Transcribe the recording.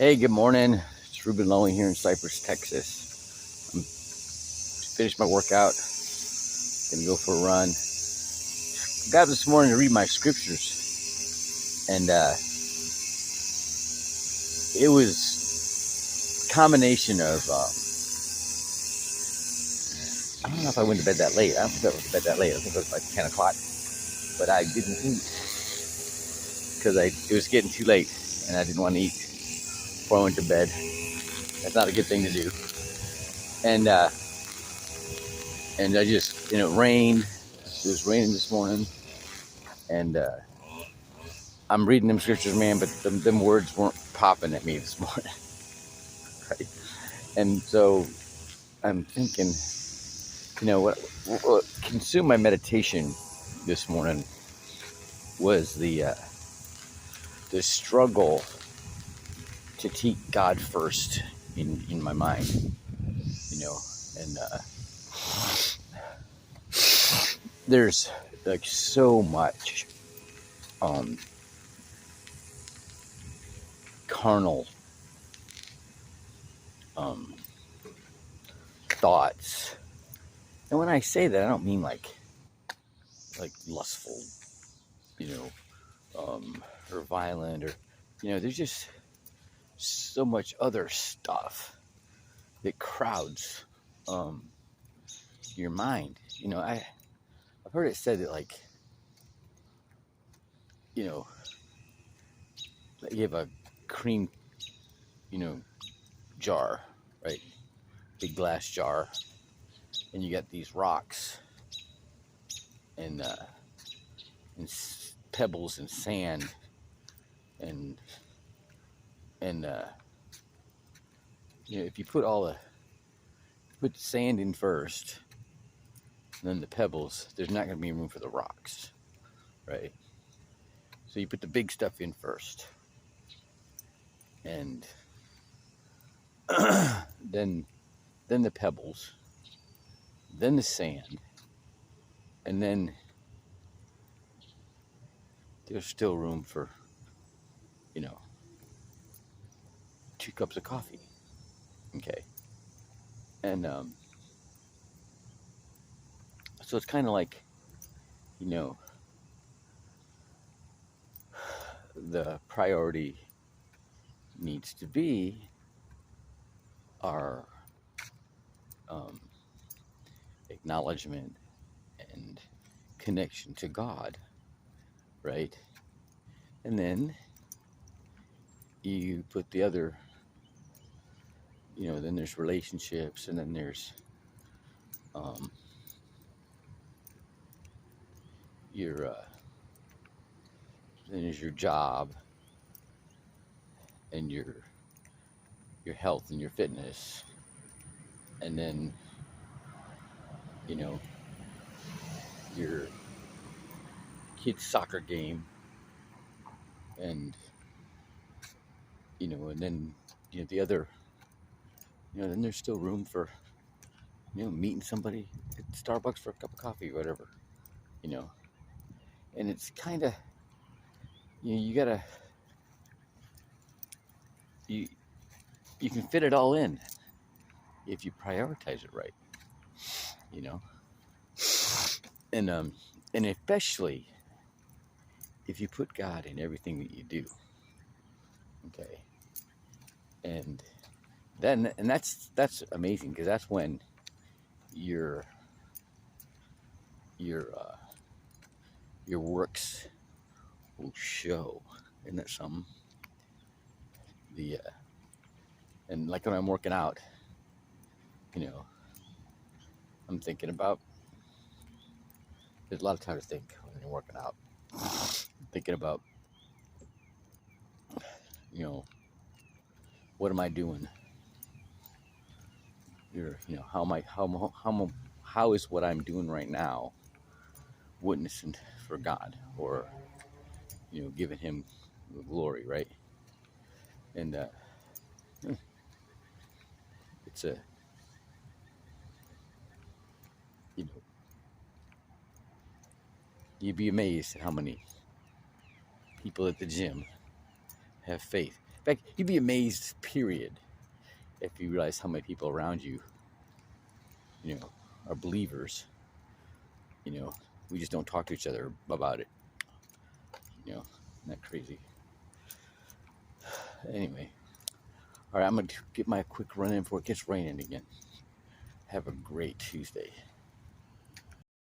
Hey, good morning. It's Ruben Lowy here in Cypress, Texas. I'm finished my workout. Gonna go for a run. Got up this morning to read my scriptures, and it was a combination of I don't know if I went to bed that late. I don't think I went to bed that late. I think it was like 10 o'clock, but I didn't eat because it was getting too late, and I didn't want to eat before I went to bed. That's not a good thing to do. And I just, it rained. It was raining this morning, and I'm reading them scriptures, man, but them words weren't popping at me this morning, right? And so I'm thinking, what consumed my meditation this morning was the struggle to keep God first in my mind, and there's like so much carnal thoughts. And when I say that, I don't mean like lustful, or violent, or there's just so much other stuff that crowds your mind. I've heard it said that, like, that you have a cream, jar, right? Big glass jar, and you got these rocks and pebbles and sand and if you put the sand in first, and then the pebbles, there's not going to be room for the rocks, right? So you put the big stuff in first, and then the pebbles, then the sand, and then there's still room for 2 cups of coffee. Okay. And so it's kind of like, the priority needs to be our acknowledgement and connection to God, right? And then you put the other, then there's relationships, and then there's your then there's your job, and your health and your fitness, and then your kid's soccer game, and and then the other, then there's still room for meeting somebody at Starbucks for a cup of coffee or whatever, and it's kind of, you gotta, you can fit it all in if you prioritize it right, and especially if you put God in everything that you do. Okay. And that's amazing, because that's when your works will show. Isn't that something? And like when I'm working out, I'm thinking about, there's a lot of time to think when you're working out. Thinking about, what am I doing? How is what I'm doing right now witnessing for God, or giving Him the glory, right? And it's a you know you'd be amazed at how many people at the gym have faith. In fact, you'd be amazed, period, if you realize how many people around you, are believers. We just don't talk to each other about it. Isn't that crazy? Anyway, all right, I'm going to get my quick run in before it gets raining again. Have a great Tuesday.